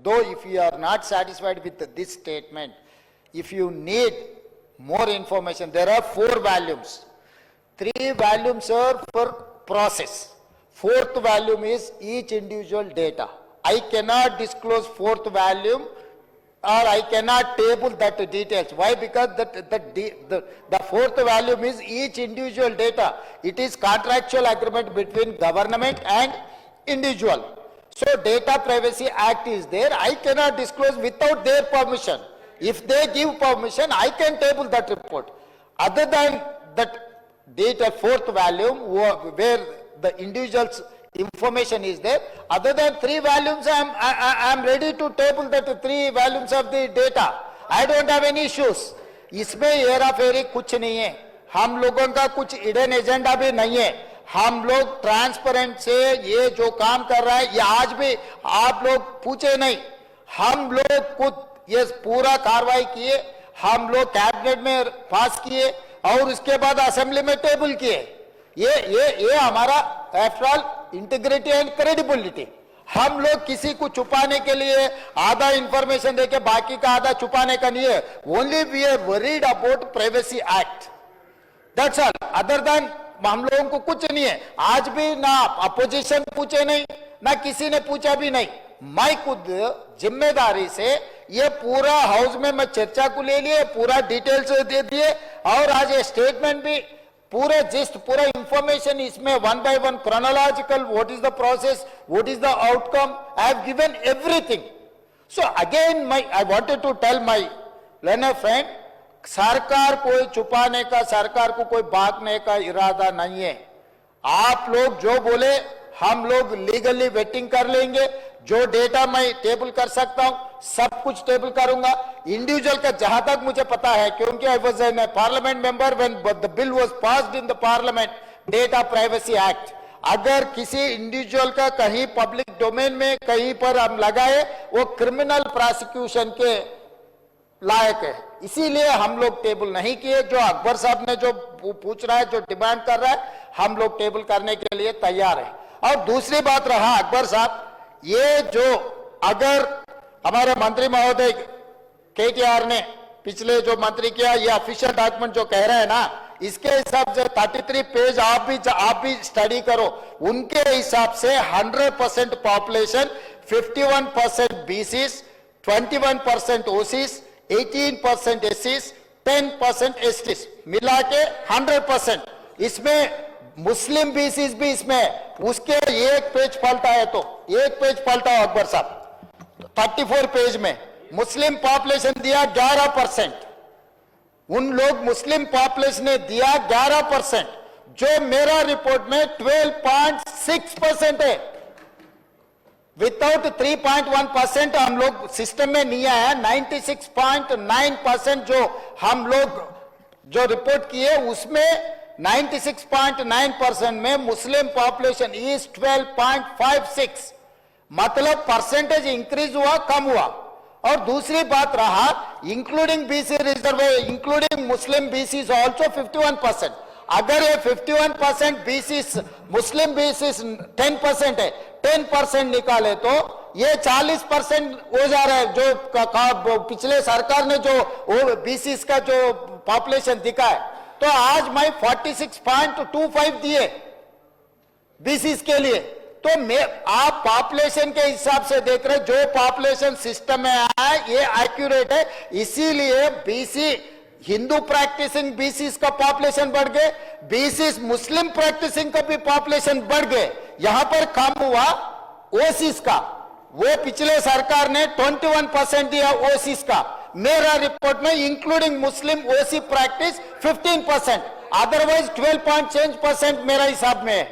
though if you are not satisfied with this statement, if you need more information, there are 4 volumes. 3 volumes are for process. 4th volume is each individual data. I cannot disclose 4th volume, or I cannot table that details. Why? Because the 4th volume is each individual data. It is contractual agreement between government and individual. So Data Privacy Act is there. I cannot disclose without their permission. If they give permission, I can table that report. Other than that data 4th volume where the individual's information is there, other than 3 volumes, I am ready to table that 3 volumes of the data. I don't have any issues. इसमें हेरा फेरी कुछ नहीं है. हम लोगों का कुछ hidden agenda भी नहीं है. हम लोग ट्रांसपेरेंट से ये जो काम कर रहा है, ये आज भी आप लोग पूछे नहीं. हम लोग खुद ये पूरा कार्रवाई किए, हम लोग कैबिनेट में पास किए और उसके बाद असेंबली में टेबल किए. ये हमारा after all integrity and credibility. हम लोग किसी को छुपाने के लिए आधा इंफॉर्मेशन देके बाकी का आधा छुपाने का नहीं है. Only we are worried about privacy act, that's all. Other than हम लोगों को कुछ नहीं है. आज भी ना अपोजिशन पूछे नहीं, ना किसी ने पूछा भी नहीं. मैं खुद जिम्मेदारी से ये पूरा हाउस में मैं चर्चा को ले लिए, पूरा डिटेल्स दे दिए और आज ये स्टेटमेंट भी पूरे जिस्ट पूरा इंफॉर्मेशन इसमें 1 by 1 chronological, what is the process, what is the outcome, I have given everything. So again I wanted to tell my learner friend, सरकार कोई छुपाने का, सरकार को कोई भागने का इरादा नहीं है. आप लोग जो बोले हम लोग लीगली वेटिंग कर लेंगे. जो डेटा मैं टेबल कर सकता हूं सब कुछ टेबल करूंगा. इंडिविजुअल का जहां तक मुझे पता है, क्योंकि I was an parliament member when the bill was passed in the parliament, data privacy act. अगर किसी इंडिविजुअल का कहीं पब्लिक डोमेन में कहीं पर हम लगाए, वो क्रिमिनल प्रोसिक्यूशन के लायक है. इसीलिए हम लोग टेबल नहीं किए. जो अकबर साहब ने जो पूछ रहा है, जो डिमांड कर रहा है, हम लोग टेबल करने के लिए तैयार है. और दूसरी बात रहा अकबर साहब, ये जो अगर हमारे मंत्री महोदय केटीआर ने पिछले जो मंत्री किया, ये ऑफिशियल डॉक्यूमेंट जो कह रहे हैं ना, इसके हिसाब से 33 पेज आप भी स्टडी करो. उनके हिसाब से 100% पॉपुलेशन, 51% बीसीस, 21% ओसीस, 18% एससीस, 10% एसटीस, मिला के 100%. इसमें मुस्लिम बीसीस भी इसमें, उसके एक पेज पलटा है तो एक पेज पलटा हो अकबर साहब. 34 पेज में मुस्लिम पॉपुलेशन दिया 11%. उन लोग मुस्लिम पॉपुलेशन ने दिया 11%, जो मेरा रिपोर्ट में 12.6% है. विदाउट 3.1% हम लोग सिस्टम में नहीं आया. 96.9% जो हम लोग जो रिपोर्ट किए उसमें 96.9% में मुस्लिम पॉपुलेशन इज 12.56. मतलब परसेंटेज इंक्रीज हुआ, कम हुआ. और दूसरी बात रहा इंक्लूडिंग बीसी रिजर्व, इंक्लूडिंग मुस्लिम बीसी ऑल्सो 51%. अगर ये 51% बीसी मुस्लिम बीसी 10% है, 10% निकाले तो ये 40% हो जा रहा है. जो पिछले सरकार ने जो बीसी का जो पॉपुलेशन दिखा है, तो आज मैं 46.25 दिए बीसीस के लिए. तो आप पॉपुलेशन के हिसाब से देख रहे, जो पॉपुलेशन सिस्टम में आया ये एक्यूरेट है. इसीलिए बीसी हिंदू प्रैक्टिसिंग बीसीस का पॉपुलेशन बढ़ गए, बीसीस मुस्लिम प्रैक्टिसिंग का भी पॉपुलेशन बढ़ गए. यहां पर कम हुआ ओसीस का. वो पिछले सरकार ने 21% दिया ओसीस का. मेरा रिपोर्ट में इंक्लूडिंग मुस्लिम ओसी प्रैक्टिस 15%, अदरवाइज 12% मेरा हिसाब में है.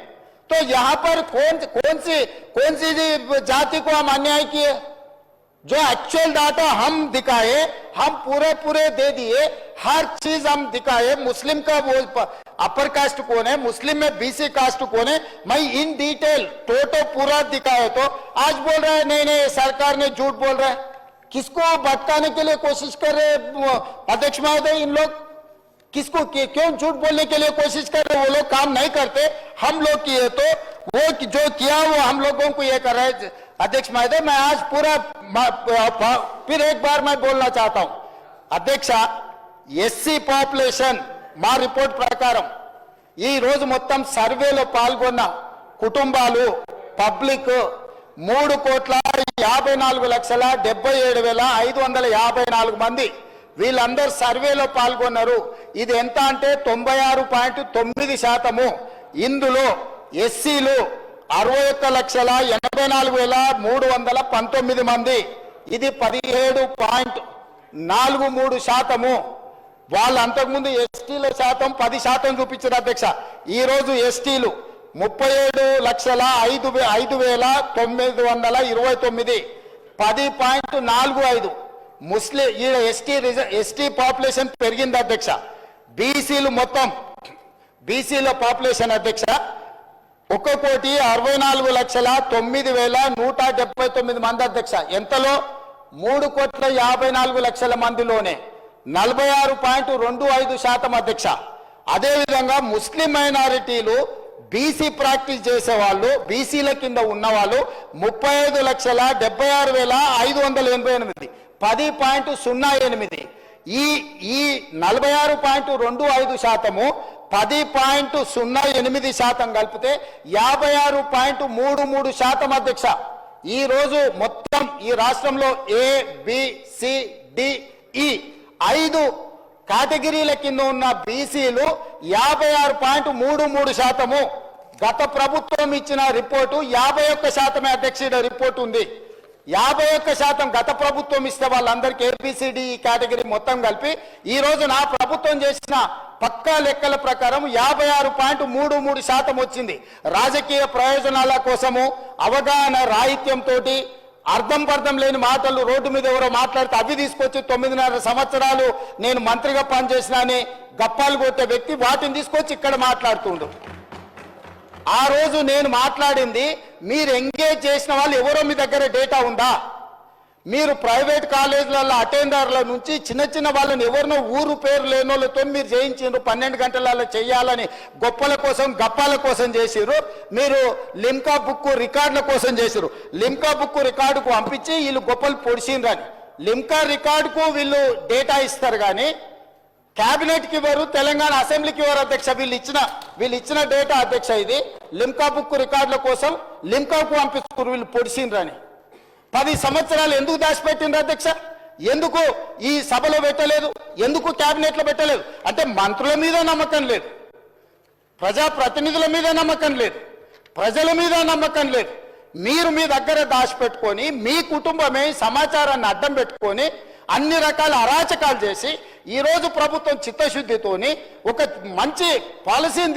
तो यहां पर कौन सी जाति को हम अन्याय किए? जो एक्चुअल डाटा हम दिखाए, हम पूरे दे दिए, हर चीज हम दिखाए. मुस्लिम का वो अपर कास्ट कौन है, मुस्लिम में बीसी कास्ट कौन है, मैं इन डिटेल टोटल पूरा दिखाए. तो आज बोल रहे हैं नहीं सरकार ने झूठ बोल रहा है. किसको भटकाने के लिए कोशिश कर रहे अध्यक्ष महोदय? इन लोग किसको क्यों झूठ बोलने के लिए कोशिश कर रहे? वो लोग काम नहीं करते, हम लोग किए. तो वो जो किया वो हम लोगों को ये कर रहे हैं. अध्यक्ष महोदय, मैं आज पूरा फिर एक बार मैं बोलना चाहता हूं अध्यक्ष, ఎస్సీ పాపులేషన్ మా రిపోర్ట్ ప్రకారం ఈ రోజు మొత్తం సర్వేలో పాల్గొన్న కుటుంబాలు పబ్లిక్ 3,54,77,554 మంది వీళ్ళందరూ సర్వేలో పాల్గొన్నారు. ఇది ఎంత అంటే 96.9%. ఇందులో ఎస్సీలు 61,84,319 మంది, ఇది 17.43%. వాళ్ళు అంతకుముందు ఎస్టీల శాతం 10% చూపించారు అధ్యక్ష. ఈ రోజు ఎస్టీలు 37,05,929 10.45. ముస్లిం ఎస్టీ పాపులేషన్ పెరిగింది అధ్యక్ష. బీసీలు మొత్తం బీసీల పాపులేషన్ అధ్యక్ష 1,64,09,179 మంది అధ్యక్ష. ఎంతలో 3,54,00,000 మందిలోనే 46.25% అధ్యక్ష. అదేవిధంగా ముస్లిం మైనారిటీలు బీసీ ప్రాక్టీస్ చేసేవాళ్ళు బీసీల కింద ఉన్నవాళ్ళు 35,76,588 10.08. ఈ 46.25% 10.08% కలిపితే 56.33% అధ్యక్ష. ఈ రోజు మొత్తం ఈ రాష్ట్రంలో ABCDE 5 కేటగిరీల కింద ఉన్న బీసీలు 56.33%. గత ప్రభుత్వం ఇచ్చిన రిపోర్టు 51% అధ్యక్ష రిపోర్ట్ ఉంది. 51% గత ప్రభుత్వం ఇస్తే వాళ్ళందరికీ ABCD కేటగిరీ మొత్తం కలిపి ఈ రోజు నా ప్రభుత్వం చేసిన పక్కా లెక్కల ప్రకారం 56.33% వచ్చింది. రాజకీయ ప్రయోజనాల కోసము అవగాహన రాహిత్యంతో అర్థం పర్థం లేని మాటలు రోడ్డు మీద ఎవరో మాట్లాడితే అవి తీసుకొచ్చి 9.5 సంవత్సరాలు నేను మంత్రిగా పనిచేసినా అని గప్పాలు కొట్టే వ్యక్తి వాటిని తీసుకొచ్చి ఇక్కడ మాట్లాడుతుండు. ఆ రోజు నేను మాట్లాడింది మీరు ఎంగేజ్ చేసిన వాళ్ళు ఎవరో మీ దగ్గర డేటా ఉందా? మీరు ప్రైవేట్ కాలేజీలలో అటెండర్ల నుంచి చిన్న చిన్న వాళ్ళని ఎవరినో ఊరు పేరు లేని వాళ్ళతో మీరు చేయించారు. 12 గంటలలో చేయాలని గొప్పల కోసం గప్పాల కోసం చేసిరు. మీరు లిమ్కా బుక్ రికార్డుల కోసం చేసిరు. లిమ్కా బుక్ రికార్డుకు పంపించి వీళ్ళు గొప్పలు పొడిచిండ్రు అని లిమ్కా రికార్డుకు వీళ్ళు డేటా ఇస్తారు కానీ క్యాబినెట్కి ఇవ్వరు, తెలంగాణ అసెంబ్లీకి ఇవ్వరు అధ్యక్ష. వీళ్ళు ఇచ్చిన డేటా అధ్యక్ష ఇది లిమ్కా బుక్ రికార్డుల కోసం లిమ్కాకు పంపిస్తారు వీళ్ళు పొడిచిండ్రు అని. 10 సంవత్సరాలు ఎందుకు దాచిపెట్టిండ్రు అధ్యక్ష? ఎందుకు ఈ సభలో పెట్టలేదు? ఎందుకు క్యాబినెట్లో పెట్టలేదు? అంటే మంత్రుల మీద నమ్మకం లేదు, ప్రజాప్రతినిధుల మీద నమ్మకం లేదు, ప్రజల మీద నమ్మకం లేదు. మీరు మీ దగ్గర దాచిపెట్టుకొని మీ కుటుంబమే సమాచారాన్ని అడ్డం పెట్టుకొని అన్ని రకాల అరాచకాలు చేసి ఈ రోజు ప్రభుత్వం చిత్తశుద్ధితోని ఒక మంచి పాలసీని